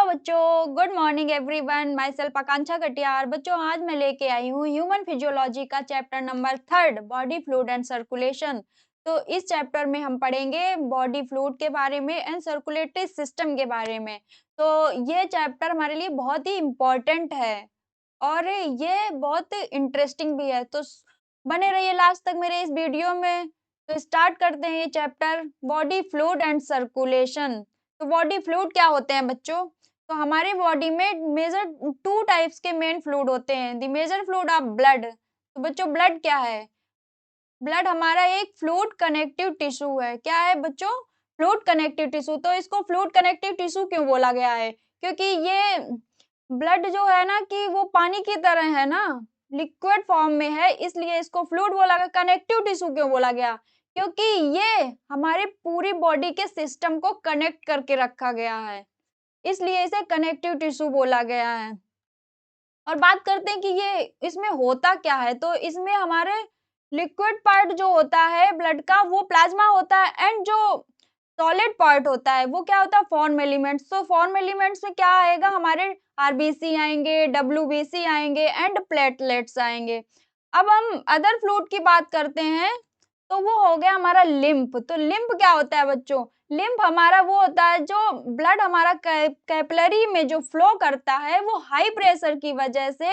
बच्चों, good morning everyone. Myself Akanksha Katiyar. बच्चों, आज मैं लेके आई हूँ ह्यूमन फिजियोलॉजी का chapter number 3 body fluid and circulation. तो इस चैप्टर में हम पढ़ेंगे बॉडी फ्लूइड के बारे में एंड सर्कुलेटरी सिस्टम के बारे में। तो ये चैप्टर हमारे लिए बहुत ही इम्पोर्टेंट है और ये बहुत इंटरेस्टिंग भी है। तो बने रहिए लास्ट तक मेरे इस वीडियो में। तो स्टार्ट करते हैं ये chapter, body fluid and circulation. तो बॉडी फ्लूइड क्या होते हैं बच्चों? तो हमारे बॉडी में मेजर 2 टाइप्स के मेन फ्लूइड होते हैं। The major fluid of blood. तो बच्चों, ब्लड क्या है? ब्लड हमारा एक फ्लूइड कनेक्टिव टिश्यू है। क्या है बच्चों? Fluid connective tissue. तो इसको फ्लूइड कनेक्टिव टिश्यू क्यों बोला गया है? क्योंकि ये ब्लड जो है ना कि वो पानी की तरह है ना, लिक्विड फॉर्म में है, इसलिए इसको फ्लूइड बोला गया। कनेक्टिव टिश्यू क्यों बोला गया? क्योंकि ये हमारे पूरी बॉडी के सिस्टम को कनेक्ट करके रखा गया है, इसलिए इसे कनेक्टिव टिश्यू बोला गया है। और बात करते हैं कि ये इसमें होता क्या है। तो इसमें हमारे लिक्विड पार्ट जो होता है ब्लड का वो प्लाज्मा होता है, एंड जो सॉलिड पार्ट होता है वो क्या होता है? Form elements. तो फॉर्म एलिमेंट्स में क्या आएगा? हमारे आरबीसी आएंगे, डब्ल्यूबीसी आएंगे एंड प्लेटलेट्स आएंगे। अब हम अदर फ्लूइड की बात करते हैं तो वो हो गया हमारा लिम्फ। तो लिम्फ क्या होता है बच्चों? लिम्फ हमारा वो होता है जो ब्लड हमारा कैपिलरी में जो फ्लो करता है वो हाई प्रेशर की वजह से,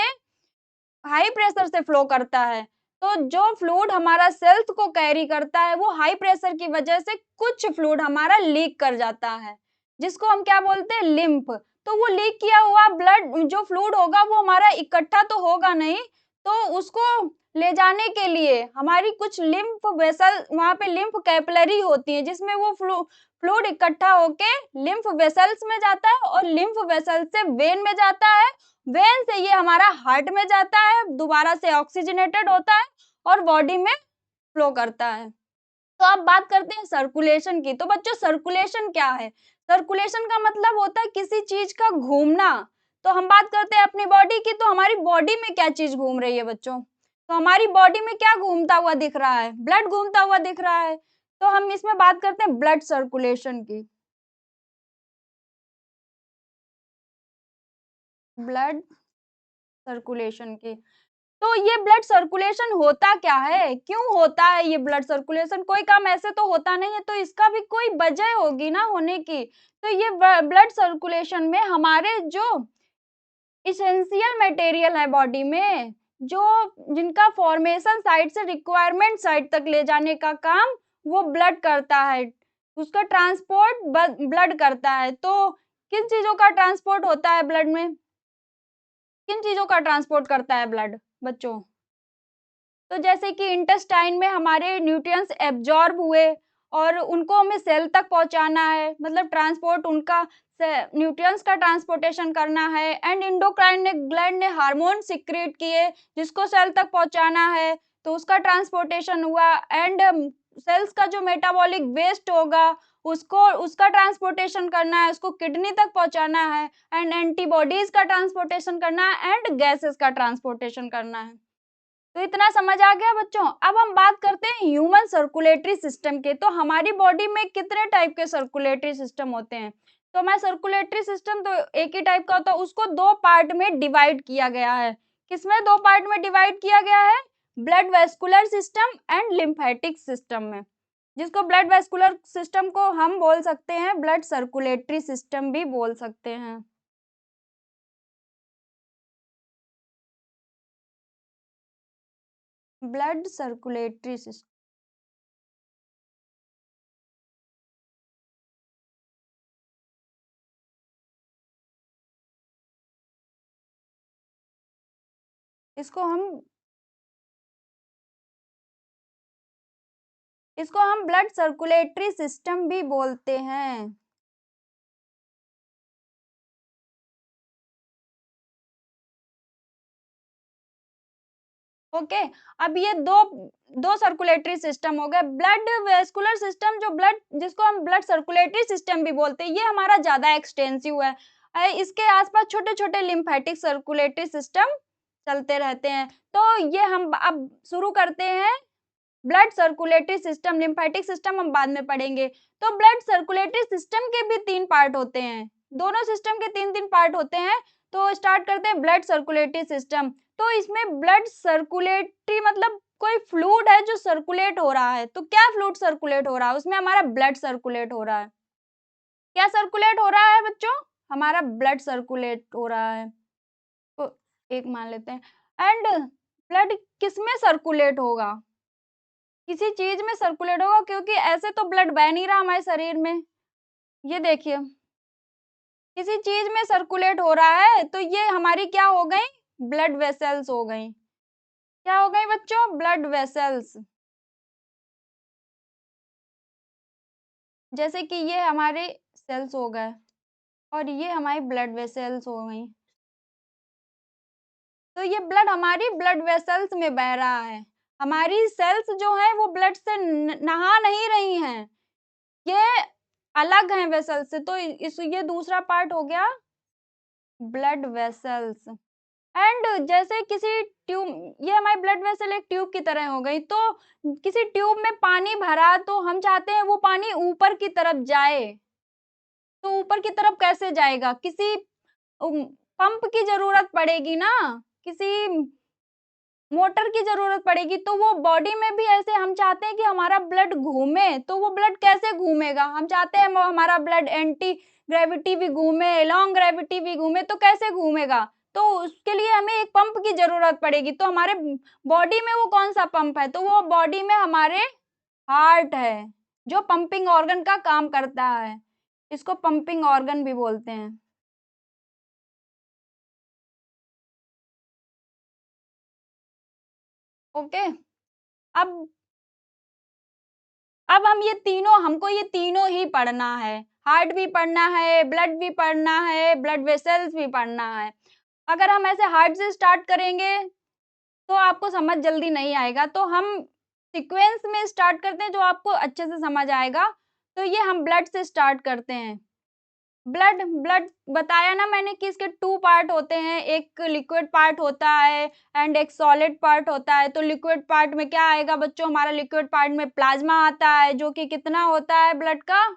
हाई प्रेशर से फ्लो करता है। तो जो फ्लूइड हमारा सेल्स को कैरी करता है वो हाई प्रेशर की वजह से कुछ फ्लूइड हमारा लीक कर जाता है, जिसको हम क्या बोलते हैं? लिम्फ। तो वो लीक किया हुआ ब्लड जो फ्लूइड होगा वो हमारा इकट्ठा तो होगा नहीं, तो उसको ले जाने के लिए हमारी कुछ लिम्फ वेसल, वहां पे लिम्फ कैपिलरी होती है जिसमें वो फ्लूइड इकट्ठा होके लिम्फ वेसल्स में जाता है और लिम्फ वेसल से वेन में जाता है, वेन से ये हमारा हार्ट में जाता है, दोबारा से ऑक्सीजनेटेड होता है और बॉडी में फ्लो करता है। तो अब बात करते हैं सर्कुलेशन की। तो बच्चों, सर्कुलेशन क्या है? सर्कुलेशन का मतलब होता है किसी चीज का घूमना। तो हम बात करते हैं अपनी बॉडी की, तो हमारी बॉडी में क्या चीज घूम रही है बच्चों? तो हमारी बॉडी में क्या घूमता हुआ दिख रहा है? ब्लड घूमता हुआ दिख रहा है। तो हम इसमें बात करते हैं ब्लड सर्कुलेशन की। ब्लड सर्कुलेशन की। तो ये ब्लड सर्कुलेशन होता क्या है? क्यों होता है ये ब्लड सर्कुलेशन? कोई काम ऐसे तो होता नहीं है, तो इसका भी कोई वजह होगी ना होने की। तो ये ब्लड सर्कुलेशन में हमारे जो इसेंशियल मटेरियल है बॉडी में, जो जिनका फॉर्मेशन साइट से रिक्वायरमेंट साइट तक ले जाने का काम वो ब्लड करता है, उसका ट्रांसपोर्ट ब्लड करता है। तो किन चीजों का ट्रांसपोर्ट होता है ब्लड में? किन चीजों का ट्रांसपोर्ट करता है ब्लड बच्चों? तो जैसे कि इंटेस्टाइन में हमारे न्यूट्रिएंट्स एब्जॉर्ब हुए और उनको हमें सेल तक पहुंचाना है, मतलब ट्रांसपोर्ट उनका न्यूट्रिएंट्स का ट्रांसपोर्टेशन करना है। एंड इंडोक्राइन ने ग्लैंड ने हार्मोन सिक्रेट किए जिसको सेल तक पहुंचाना है, तो उसका ट्रांसपोर्टेशन हुआ। एंड सेल्स का जो मेटाबॉलिक वेस्ट होगा उसको उसका ट्रांसपोर्टेशन करना है, उसको किडनी तक पहुंचाना है। एंड एंटीबॉडीज का ट्रांसपोर्टेशन करना है एंड गैसेस का ट्रांसपोर्टेशन करना है। तो इतना समझ आ गया बच्चों। अब हम बात करते हैं ह्यूमन सर्कुलेटरी सिस्टम के। तो हमारी बॉडी में कितने टाइप के सर्कुलेटरी सिस्टम होते हैं? तो मैं सर्कुलेटरी सिस्टम तो एक ही टाइप का होता है, उसको 2 पार्ट में डिवाइड किया गया है। किसमें 2 पार्ट में डिवाइड किया गया है? Blood vascular system and lymphatic system में, जिसको ब्लड वेस्कुलर सिस्टम को हम बोल सकते हैं ब्लड सर्कुलेटरी सिस्टम भी बोल सकते हैं। ब्लड सर्कुलेटरी सिस्टम, इसको हम ब्लड सर्कुलेटरी सिस्टम भी बोलते हैं। ओके। अब ये दो दो सर्कुलेटरी सिस्टम हो गए। ब्लड वेस्कुलर सिस्टम, जो ब्लड जिसको हम ब्लड सर्कुलेटरी सिस्टम भी बोलते हैं, ये हमारा ज्यादा एक्सटेंसिव है। इसके आसपास छोटे छोटे लिम्फेटिक सर्कुलेटरी सिस्टम चलते रहते हैं। तो ये हम अब शुरू करते हैं blood circulatory system. Lymphatic system हम बाद में पढ़ेंगे। तो ब्लड सर्कुलेटरी सिस्टम के भी 3 पार्ट होते हैं। दोनों सिस्टम के 3-3 पार्ट होते हैं। तो स्टार्ट करते हैं ब्लड सर्कुलेटरी सिस्टम। तो इसमें ब्लड सर्कुलेटरी मतलब कोई फ्लूइड है जो सर्कुलेट हो रहा है। तो क्या फ्लूइड सर्कुलेट हो रहा है? उसमें हमारा ब्लड सर्कुलेट हो रहा है। क्या सर्कुलेट हो रहा है बच्चों? हमारा ब्लड सर्कुलेट हो रहा है। तो एक मान लेते हैं। एंड ब्लड किसमें सर्कुलेट होगा? किसी चीज में सर्कुलेट होगा, क्योंकि ऐसे तो ब्लड बह नहीं रहा हमारे शरीर में। ये देखिए, किसी चीज में सर्कुलेट हो रहा है, तो ये हमारी क्या हो गई? ब्लड वेसल्स हो गई। क्या हो गई बच्चों? Blood vessels. जैसे कि ये हमारे सेल्स हो गए और ये हमारी ब्लड वेसल्स हो गई। तो ये ब्लड हमारी ब्लड वेसल्स में बह रहा है। हमारी सेल्स जो है वो ब्लड से नहा नहीं रही हैं, ये अलग हैं वेसल से। तो इस ये दूसरा पार्ट हो गया ब्लड वेसल्स। एंड जैसे किसी ट्यूब, ये हमारी ब्लड वेसल एक ट्यूब की तरह हो गई। तो किसी ट्यूब में पानी भरा, तो हम चाहते हैं वो पानी ऊपर की तरफ जाए। तो ऊपर की तरफ कैसे जाएगा? किसी पंप की जरूरत पड़ेगी ना, किसी मोटर की जरूरत पड़ेगी। तो वो बॉडी में भी ऐसे हम चाहते हैं कि हमारा ब्लड घूमे। तो वो ब्लड कैसे घूमेगा? हम चाहते हैं हमारा ब्लड एंटी ग्रेविटी भी घूमे, लॉन्ग ग्रेविटी भी घूमे। तो कैसे घूमेगा? तो उसके लिए हमें एक पंप की जरूरत पड़ेगी। तो हमारे बॉडी में वो कौन सा पंप है? तो वो बॉडी में हमारे हार्ट है, जो पंपिंग ऑर्गन का काम करता है। इसको पंपिंग ऑर्गन भी बोलते हैं। ओके। अब हम ये तीनों, हमको ये तीनों ही पढ़ना है। हार्ट भी पढ़ना है, ब्लड भी पढ़ना है, ब्लड वेसल्स भी पढ़ना है। अगर हम ऐसे हार्ट से स्टार्ट करेंगे तो आपको समझ जल्दी नहीं आएगा। तो हम सीक्वेंस में स्टार्ट करते हैं जो आपको अच्छे से समझ आएगा। तो ये हम ब्लड से स्टार्ट करते हैं। ब्लड ब्लड बताया ना मैंने कि इसके 2 पार्ट होते हैं, एक लिक्विड पार्ट होता है एंड एक सॉलिड पार्ट होता है। तो लिक्विड पार्ट में क्या आएगा बच्चों? हमारा लिक्विड पार्ट में प्लाज्मा आता है, जो कि कितना होता है ब्लड का?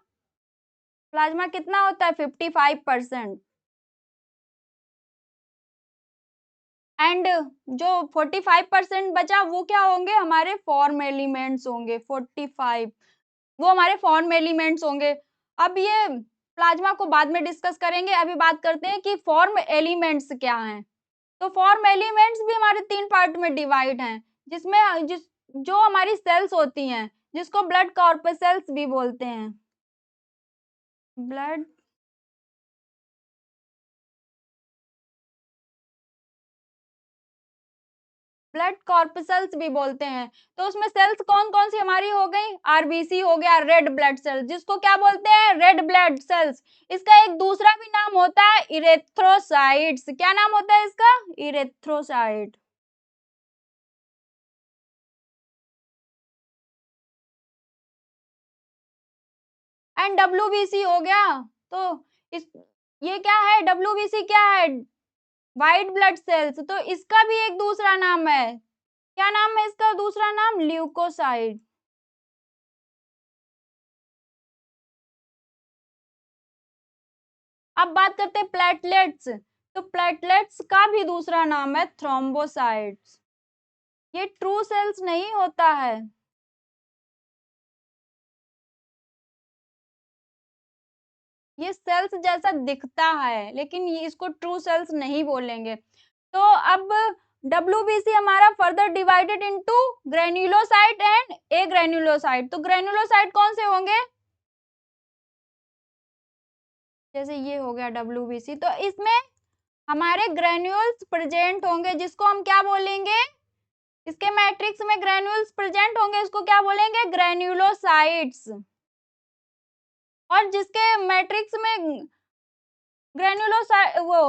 प्लाज्मा कितना होता है? 55%। एंड जो 45% बचा वो क्या होंगे? हमारे फॉर्म एलिमेंट्स होंगे। 45 वो हमारे फॉर्म एलिमेंट्स होंगे। अब ये प्लाज्मा को बाद में डिस्कस करेंगे। अभी बात करते हैं कि फॉर्म एलिमेंट्स क्या हैं। तो फॉर्म एलिमेंट्स भी हमारे 3 पार्ट में डिवाइड हैं, जिसमें जो हमारी सेल्स होती हैं, जिसको ब्लड कॉर्पसेल्स भी बोलते हैं। ब्लड ब्लड कॉर्पसेल्स भी बोलते हैं। तो उसमें सेल्स कौन-कौन सी हमारी हो गई? आरबीसी हो गया, रेड ब्लड सेल्स, जिसको क्या बोलते हैं? Red blood cells. इसका एक दूसरा भी नाम होता है इरेथ्रोसाइट्स। क्या नाम होता है इसका? इरेथ्रोसाइट। एंड डब्ल्यूबीसी हो गया। तो इस ये क्या है? डब्ल्यूबीसी क्या है? White blood cells. तो इसका भी एक दूसरा नाम है। क्या नाम है इसका दूसरा नाम? ल्यूकोसाइट। अब बात करते हैं प्लेटलेट्स। तो प्लेटलेट्स का भी दूसरा नाम है थ्रोम्बोसाइट्स। ये ट्रू सेल्स नहीं होता है। ये सेल्स जैसा दिखता है, लेकिन ये इसको ट्रू सेल्स नहीं बोलेंगे। तो अब डब्ल्यूबीसी हमारा further divided into granulocyte and A granulocyte. तो ग्रेन्युलोसाइट कौन से होंगे? जैसे ये हो गया डब्ल्यूबीसी। तो इसमें हमारे ग्रेन्यूल्स प्रेजेंट होंगे, जिसको हम क्या बोलेंगे? इसके मैट्रिक्स में ग्रेन्यूल्स प्रेजेंट होंगे, इसको क्या बोलेंगे? ग्रेन्युलोसाइट्स। और जिसके मैट्रिक्स में ग्रेन्युलोसाइट वो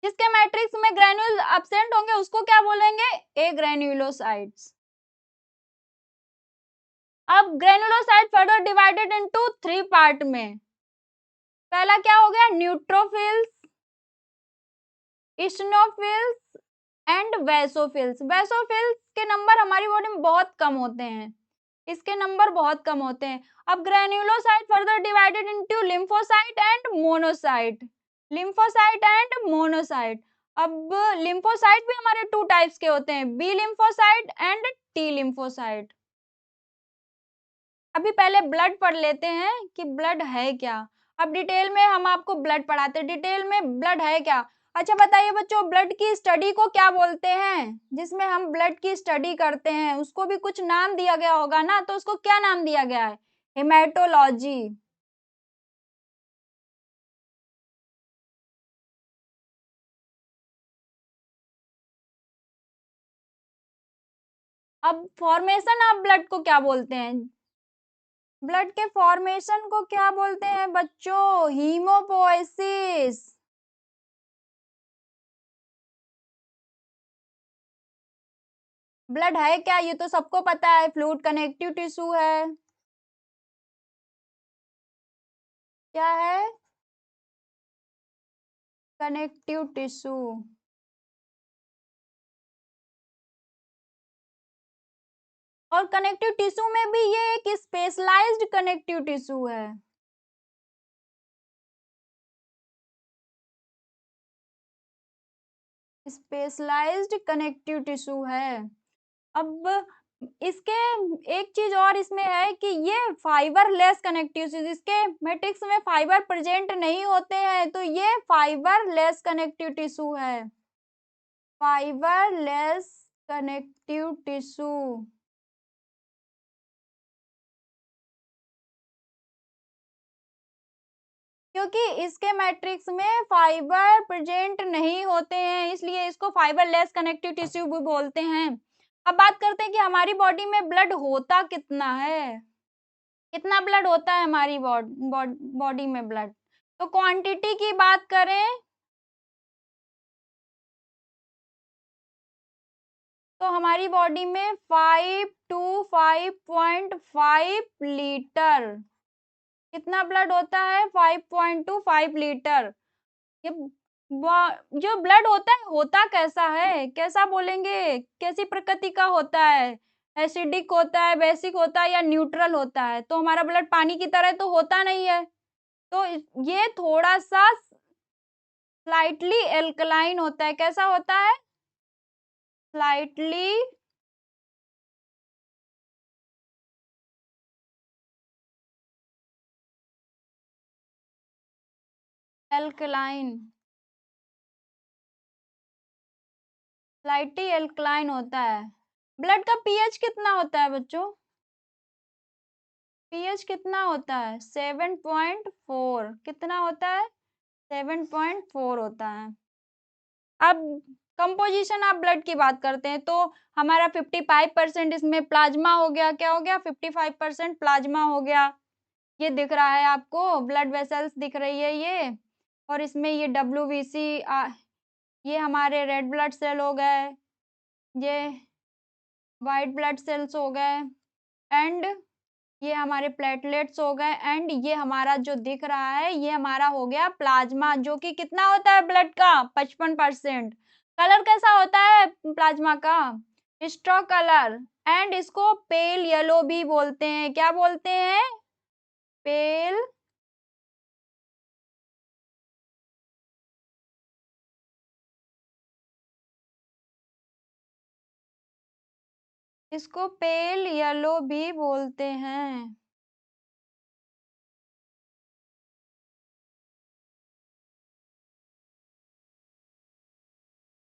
जिसके मैट्रिक्स में ग्रेन्यूल एब्सेंट होंगे, उसको क्या बोलेंगे? ए ग्रेन्युलोसाइट्स। अब granulocyte further divided into 3 part में। पहला क्या हो गया? Neutrophils, इशनोफिल्स and वैसोफिल्स। वैसोफिल्स के नंबर हमारी बॉडी में बहुत कम होते हैं। इसके नंबर बहुत कम होते हैं। अब granulocyte further divided into lymphocyte and monocyte. Lymphocyte and monocyte. अब लिम्फोसाइट भी हमारे 2 टाइप्स के होते हैं, B lymphocyte and T lymphocyte. अभी पहले ब्लड पढ़ लेते हैं कि ब्लड है क्या। अब डिटेल में हम आपको ब्लड पढ़ाते हैं, डिटेल में ब्लड है क्या। अच्छा बताइए बच्चों, ब्लड की स्टडी को क्या बोलते हैं? जिसमें हम ब्लड की स्टडी करते हैं उसको भी कुछ नाम दिया गया होगा ना, तो उसको क्या नाम दिया गया है? हेमेटोलॉजी। अब फॉर्मेशन ऑफ ब्लड को क्या बोलते हैं? ब्लड के फॉर्मेशन को क्या बोलते हैं बच्चों? हीमोपोएसिस। ब्लड है क्या, ये तो सबको पता है, फ्लूइड कनेक्टिव टिश्यू है। क्या है? Connective tissue. और कनेक्टिव टिश्यू में भी ये एक स्पेशलाइज्ड कनेक्टिव टिश्यू है। स्पेशलाइज्ड कनेक्टिव टिश्यू है। अब इसके एक चीज और इसमें है कि ये फाइबरलेस कनेक्टिव टिश्यू, इसके मैट्रिक्स में फाइबर प्रेजेंट नहीं होते हैं, तो ये फाइबरलेस कनेक्टिव टिश्यू है। फाइबरलेस कनेक्टिव टिश्यू। क्योंकि इसके मैट्रिक्स में फाइबर प्रेजेंट नहीं होते हैं, इसलिए इसको फाइबरलेस कनेक्टिव टिश्यू भी बोलते हैं। अब बात करते हैं कि हमारी बॉडी में ब्लड होता कितना है। कितना ब्लड होता है हमारी बॉडी में ब्लड? तो क्वांटिटी की बात करें तो हमारी बॉडी में 5 टू 5.5 लीटर। कितना ब्लड होता है? 5.25 लीटर। ये जो ब्लड होता कैसा है, कैसा बोलेंगे, कैसी प्रकृति का होता है? एसिडिक होता है, बेसिक होता है या न्यूट्रल होता है? तो हमारा ब्लड पानी की तरह तो होता नहीं है, तो ये थोड़ा सा स्लाइटली एल्कलाइन होता है। कैसा होता है? Slightly alkaline. स्लाइटली एल्कलाइन होता है। ब्लड का पीएच कितना होता है बच्चों? पीएच कितना होता है? 7.4। कितना होता है? 7.4 होता है। अब कंपोजिशन ऑफ ब्लड की बात करते हैं, तो हमारा 55% इसमें प्लाज्मा हो गया। क्या हो गया? 55% प्लाज्मा हो गया। ये दिख रहा है आपको, ब्लड वेसल्स दिख रही है ये, और इसमें ये डब्ल्यूबीसी, ये हमारे रेड ब्लड सेल हो गए, ये वाइट ब्लड सेल्स हो गए, एंड ये हमारे प्लेटलेट्स हो गए, एंड ये हमारा जो दिख रहा है ये हमारा हो गया प्लाज्मा, जो कि कितना होता है ब्लड का? 55%। कलर कैसा होता है प्लाज्मा का? Straw colour. एंड इसको पेल येलो भी बोलते हैं। क्या बोलते हैं? पेल इसको पेल येलो भी बोलते हैं।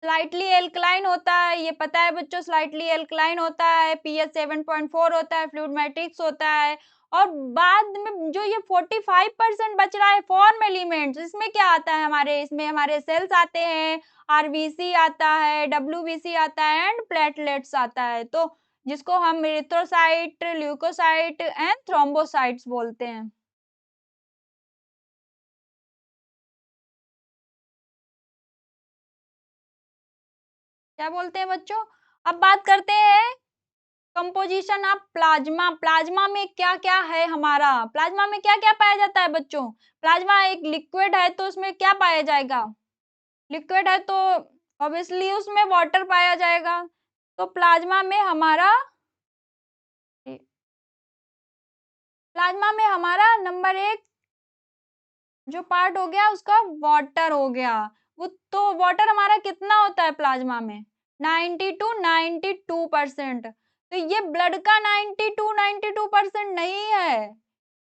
स्लाइटली एल्कलाइन होता है, ये पता है बच्चों, स्लाइटली एल्कलाइन होता है, पीएच 7.4 होता है, फ्लूइड मैट्रिक्स होता है। और बाद में जो ये 45% बच रहा है फॉर्म एलिमेंट्स, इसमें क्या आता है हमारे? इसमें हमारे सेल्स आते हैं, आरबीसी आता है, डब्ल्यूबीसी आता है, एंड प्लेटलेट्स आता है, तो जिसको हम एरिथ्रोसाइट, ल्यूकोसाइट एंड थ्रोम्बोसाइट्स बोलते हैं। क्या बोलते हैं बच्चों? अब बात करते हैं कंपोजिशन ऑफ प्लाज्मा। प्लाज्मा में क्या क्या है हमारा? प्लाज्मा में क्या क्या पाया जाता है बच्चों? प्लाज्मा एक लिक्विड है, तो उसमें क्या पाया जाएगा? लिक्विड है तो ऑब्वियसली उसमें वाटर पाया जाएगा। तो प्लाज्मा में हमारा प्लाज्मा में हमारा नंबर 1 जो पार्ट हो गया उसका वाटर हो गया। वो तो वाटर हमारा कितना होता है प्लाज्मा में? 90 टू 92%। तो ये ब्लड का 92% नहीं है,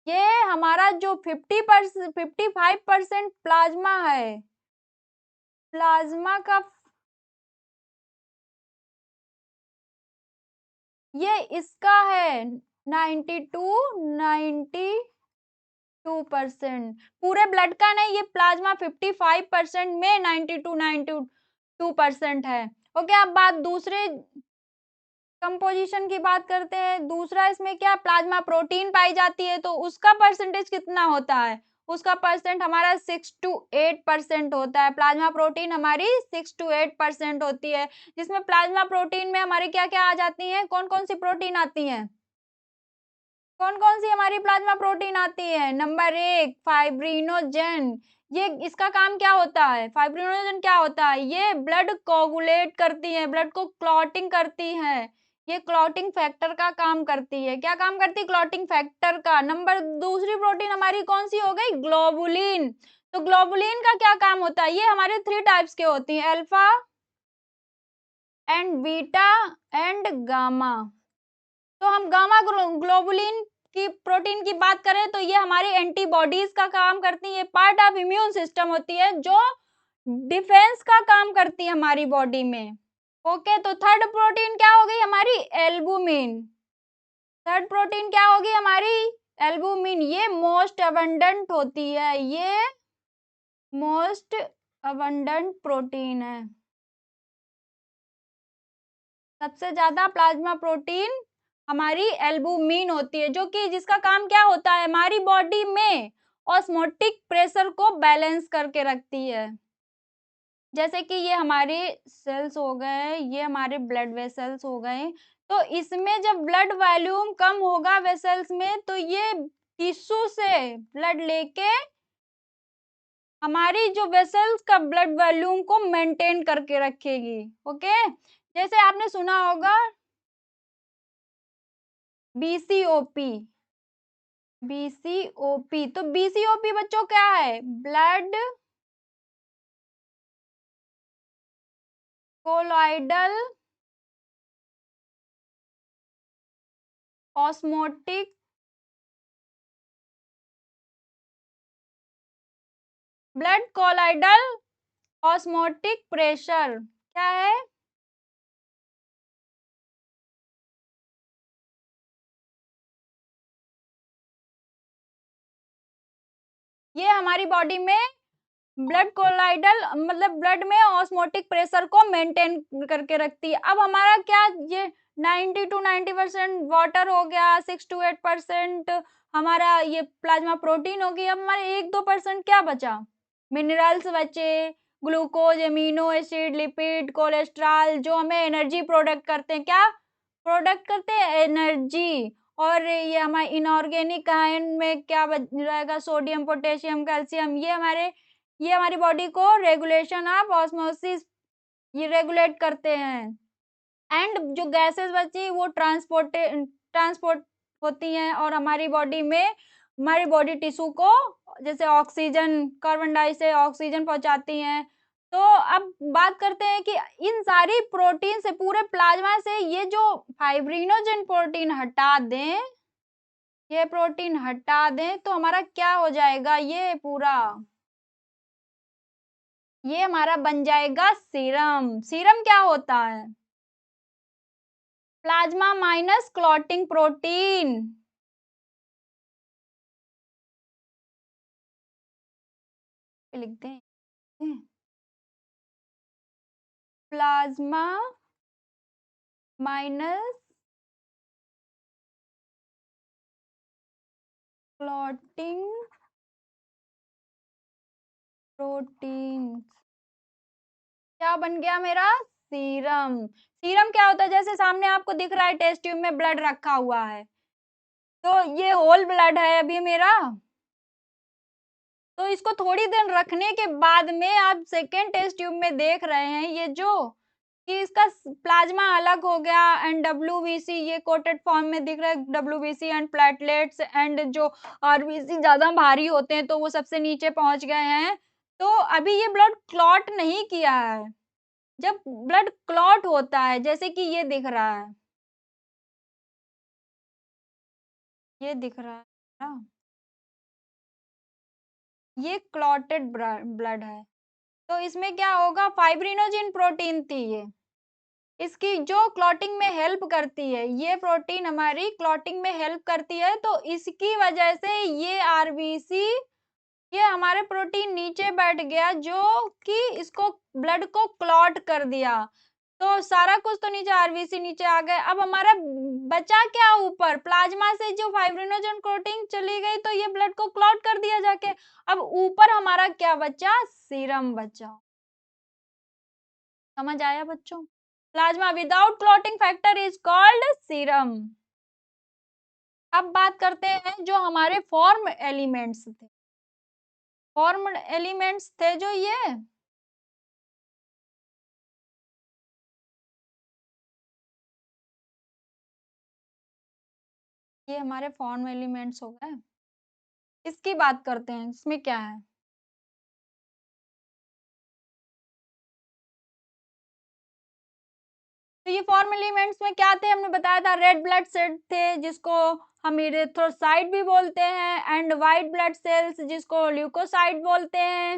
ये हमारा जो 55% प्लाज्मा है। प्लाज्मा का ये इसका है 92% पूरे ब्लड का नहीं, ये प्लाज्मा 55% में 92% है। ओके, अब बात दूसरे कंपोजिशन की बात करते हैं। दूसरा इसमें क्या प्लाज्मा प्रोटीन पाई जाती है, तो उसका परसेंटेज कितना होता है? उसका परसेंट हमारा 6 to 8% होता है। प्लाज्मा प्रोटीन हमारी 6 to 8% होती है, जिसमें प्लाज्मा प्रोटीन में हमारी क्या क्या आ जाती हैं? कौन कौन सी प्रोटीन आती हैं? कौन कौन सी हमारी प्लाज्मा प्रोटीन आती है? Number 1 fibrinogen. ये इसका काम क्या होता है? फाइब्रिनोजेन क्या होता है? ये ब्लड कोगुलेट करती है, ब्लड को क्लॉटिंग करती है। ये क्लॉटिंग फैक्टर का काम करती है। क्या काम करती है? क्लॉटिंग फैक्टर का। नंबर दूसरी प्रोटीन हमारी कौन सी हो गई? ग्लोबुलिन। तो ग्लोबुलिन का क्या काम होता है? ये हमारे 3 टाइप्स के होती हैं, alpha and beta and gamma. तो हम गामा ग्लोबुलिन की प्रोटीन की बात करें तो ये हमारी एंटीबॉडीज का काम करती है, पार्ट ऑफ इम्यून सिस्टम होती है, जो डिफेंस का काम करती है हमारी बॉडी में। ओके, तो थर्ड प्रोटीन क्या हो गई हमारी? एल्बुमिन। थर्ड प्रोटीन क्या होगी हमारी? एल्बुमिन। ये मोस्ट अबंडेंट होती है, ये मोस्ट अबंडेंट प्रोटीन है। सबसे ज्यादा प्लाज्मा प्रोटीन हमारी एल्बुमिन होती है, जो कि जिसका काम क्या होता है? हमारी बॉडी में ऑस्मोटिक प्रेशर को बैलेंस करके रखती है। जैसे कि ये हमारे सेल्स हो गए, ये हमारे ब्लड वेसल्स हो गए, तो इसमें जब ब्लड वॉल्यूम कम होगा वेसल्स में, तो ये टिश्यू से ब्लड लेके हमारी जो वेसल्स का ब्लड वॉल्यूम को मेंटेन करके रखेगी। ओके, जैसे आपने सुना होगा बीसीओपी। बीसीओपी, तो बीसीओपी बच्चों क्या है? Blood colloidal osmotic blood colloidal osmotic pressure क्या है? ये हमारी बॉडी में ब्लड कोलाइडल मतलब ब्लड में ऑस्मोटिक प्रेशर को मेंटेन करके रखती है। अब हमारा क्या, ये 90 to 90% वाटर हो गया, 6 to 8% हमारा ये प्लाज्मा प्रोटीन हो गई। अब हमारे 1-2% क्या बचा? मिनरल्स बचे, glucose, amino acid, lipid, cholesterol, जो हमें एनर्जी प्रोडक्ट करते हैं। क्या प्रोडक्ट करते हैं? एनर्जी। और ये हमारे इनऑर्गेनिक आयन में क्या बच रहेगा? Sodium, potassium, calcium. ये हमारी बॉडी को रेगुलेशन ऑफ ऑस्मोसिस ये रेगुलेट करते हैं। एंड जो गैसेस बची वो ट्रांसपोर्ट होती हैं, और हमारी बॉडी में हमारी बॉडी टिश्यू को जैसे ऑक्सीजन, कार्बन डाइऑक्साइड ऑक्सीजन पहुंचाती हैं। तो अब बात करते हैं कि इन सारी प्रोटीन से, पूरे प्लाज्मा से ये जो फाइब्रिनोजेन प्रोटीन हटा दें, ये प्रोटीन हटा दें तो हमारा क्या हो जाएगा? ये पूरा ये हमारा बन जाएगा सीरम। सीरम क्या होता है? Plasma minus clotting protein. लिख दें प्लाज्मा माइनस क्लॉटिंग प्रोटीन। क्या बन गया मेरा? सीरम। सीरम क्या होता है? जैसे सामने आपको दिख रहा है टेस्ट ट्यूब में ब्लड रखा हुआ है, तो ये होल ब्लड है अभी मेरा। तो इसको थोड़ी देर रखने के बाद में आप सेकेंड टेस्ट ट्यूब में देख रहे हैं, ये जो कि इसका प्लाज्मा अलग हो गया एंड डब्ल्यूबीसी ये कोटेड फॉर्म में दिख रहा है, डब्ल्यूबीसी एंड प्लेटलेट्स एंड जो आरबीसी ज्यादा भारी होते हैं तो वो सबसे नीचे पहुंच गए हैं। तो अभी ये ब्लड क्लॉट नहीं किया है। जब ब्लड क्लॉट होता है जैसे कि ये दिख रहा है, ये दिख रहा है ना, ये क्लॉटेड ब्लड है। तो इसमें क्या होगा, फाइब्रिनोजेन प्रोटीन थी ये, इसकी जो क्लॉटिंग में हेल्प करती है, ये प्रोटीन हमारी क्लॉटिंग में हेल्प करती है। तो इसकी वजह से ये आरबीसी, ये हमारे प्रोटीन नीचे बैठ गया जो कि इसको ब्लड को क्लॉट कर दिया। तो सारा कुछ तो नीचे, आरबीसी नीचे आ गए। अब हमारा बचा क्या ऊपर, प्लाज्मा से जो फाइब्रिनोजन प्रोटीन चली गई तो ये ब्लड को क्लॉट कर दिया जाके। अब ऊपर हमारा क्या बचा, सीरम बचा। समझ आया बच्चों? Plasma without clotting factor is called serum. अब बात करते हैं जो हमारे फॉर्म एलिमेंट्स थे, फॉर्म एलिमेंट्स थे जो ये हमारे फॉर्म एलिमेंट्स हो गए। इसकी बात करते हैं, इसमें क्या है। तो ये फॉर्म एलिमेंट्स में क्या थे, हमने बताया था रेड ब्लड सेल थे जिसको हम इरिथ्रोसाइट भी बोलते हैं, एंड व्हाइट ब्लड सेल्स जिसको ल्यूकोसाइट बोलते हैं,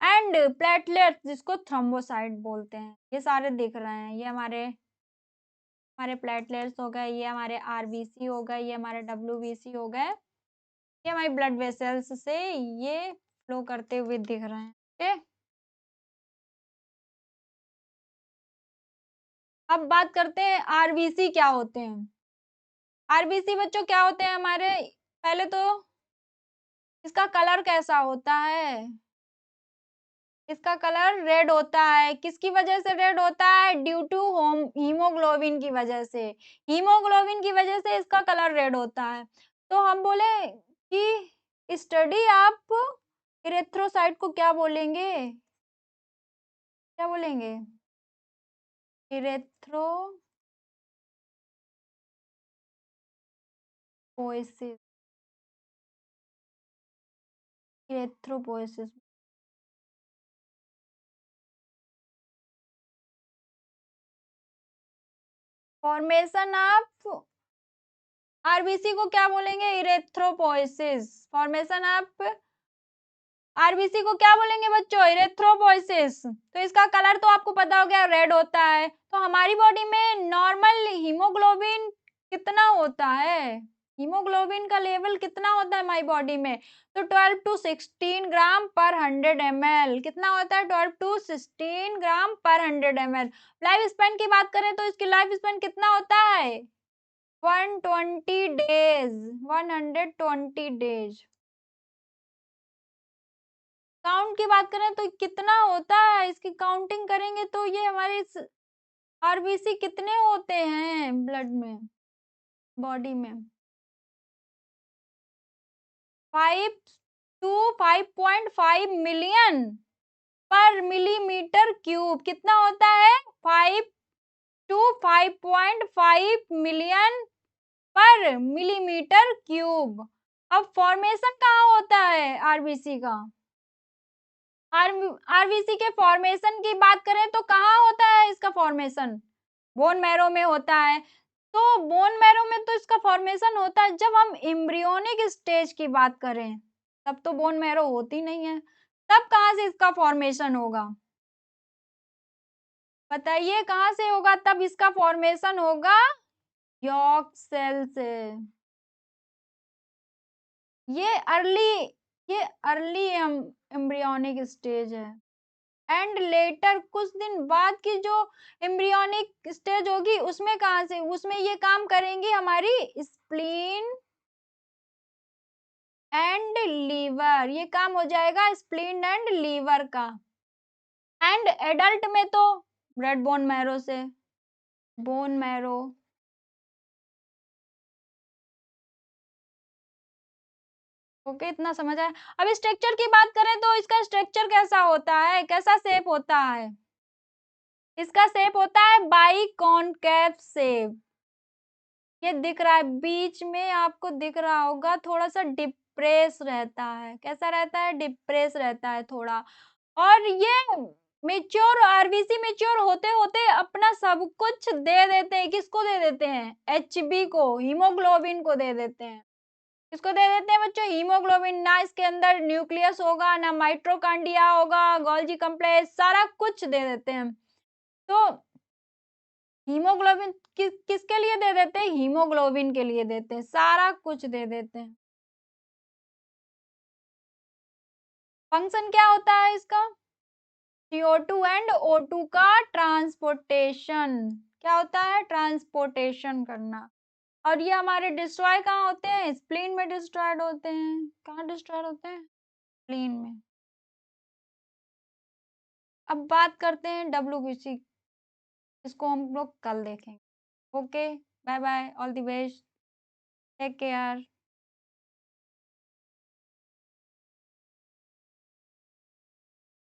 एंड प्लेटलेट्स जिसको थ्रोम्बोसाइट बोलते हैं। ये सारे दिख रहे हैं, ये हमारे प्लेटलेट्स हो गए, ये हमारे आरबीसी हो गए, ये हमारे डब्ल्यूबीसी हो गए, ये हमारी ब्लड वेसल्स से ये फ्लो करते हुए दिख रहे हैं। ठीक। अब बात करते हैं आरबीसी क्या होते हैं। आरबीसी बच्चों क्या होते हैं हमारे, पहले तो इसका कलर कैसा होता है, इसका कलर रेड होता है। किसकी वजह से रेड होता है, ड्यू टू हीमोग्लोबिन की वजह से, हीमोग्लोबिन की वजह से इसका कलर रेड होता है। तो हम बोले कि स्टडी आप इरेथ्रोसाइट को क्या बोलेंगे, क्या बोलेंगे, इरेथ्रोपोएसिस, इरेथ्रोपोएसिस। फॉर्मेशन ऑफ आरबीसी को क्या बोलेंगे, इरेथ्रोपोएसिस। फॉर्मेशन ऑफ आरबीसी को क्या बोलेंगे बच्चों, इरेथ्रोपोएसिस। तो इसका कलर तो आपको पता हो गया, रेड होता है। तो हमारी बॉडी में नॉर्मल हीमोग्लोबिन कितना होता है, हीमोग्लोबिन का लेवल कितना होता है हमारी बॉडी में, तो 12 टू 16 ग्राम पर 100 ml कितना होता है, 12 टू 16 ग्राम पर 100 ml। लाइफ स्पैन की बात करें तो इसकी लाइफ स्पैन कितना होता है, 120 डेज, 120 डेज। काउंट की बात करें तो कितना होता है, इसकी काउंटिंग करेंगे तो ये हमारे आरबीसी कितने होते हैं ब्लड में, बॉडी में, 5 टू 5.5 मिलियन पर मिलीमीटर क्यूब। कितना होता है, 5 टू 5.5 मिलियन पर मिलीमीटर क्यूब। अब फॉर्मेशन कहाँ होता है आरबीसी का, आरबीसी के फॉर्मेशन की बात करें तो कहाँ होता है इसका फॉर्मेशन, बोन मैरो में होता है। तो बोन मैरो में तो इसका फॉर्मेशन होता है जब हम एम्ब्रियोनिक स्टेज की बात करें, तब तो बोन मैरो होती नहीं है, तब कहाँ से इसका फॉर्मेशन होगा, बताइए कहाँ से होगा, तब इसका फॉर्मेशन होगा यॉर्क सेल से। ये अर्ली ये अर्ली एम्ब्रियोनिक स्टेज है, एंड लेटर कुछ दिन बाद की जो एम्ब्रियोनिक स्टेज होगी उसमें कहां से, उसमें ये काम करेंगी हमारी स्प्लीन एंड लीवर, ये काम हो जाएगा स्प्लीन एंड लीवर का। एंड एडल्ट में तो ब्लड बोन मैरो से, बोन मैरो। ओके, इतना समझ आया। अब स्ट्रक्चर की बात करें तो इसका स्ट्रक्चर कैसा होता है, कैसा शेप होता है, इसका शेप होता है बाइकॉनकेव शेप। ये दिख रहा है बीच में, आपको दिख रहा होगा, थोड़ा-सा डिप्रेस रहता है। कैसा रहता है? डिप्रेस रहता है थोड़ा। और ये मैच्योर आरबीसी मैच्योर होते-होते अपना सब कुछ दे देते हैं। किसको दे देते हैं? एचबी को, हीमोग्लोबिन को दे देते हैं। किसको दे देते हैं बच्चों? हीमोग्लोबिन। ना इसके अंदर न्यूक्लियस होगा, ना माइटोकॉन्ड्रिया होगा, गोल्गी कॉम्प्लेक्स, सारा कुछ दे देते हैं। तो हीमोग्लोबिन किसके लिए दे देते हैं? हीमोग्लोबिन के लिए देते हैं, सारा कुछ दे देते हैं। फंक्शन क्या होता है इसका? CO2 एंड O2 का ट्रांसपोर्टेशन। क्या होता है? ट्रांसपोर्टेशन करना। और ये हमारे डिस्ट्रॉय कहाँ होते हैं? स्प्लीन में डिस्ट्रॉयड होते हैं। कहाँ डिस्ट्रॉयड होते हैं? स्प्लीन में। अब बात करते हैं WBC, इसको हम लोग कल देखेंगे। Okay, bye bye, all the best, take care.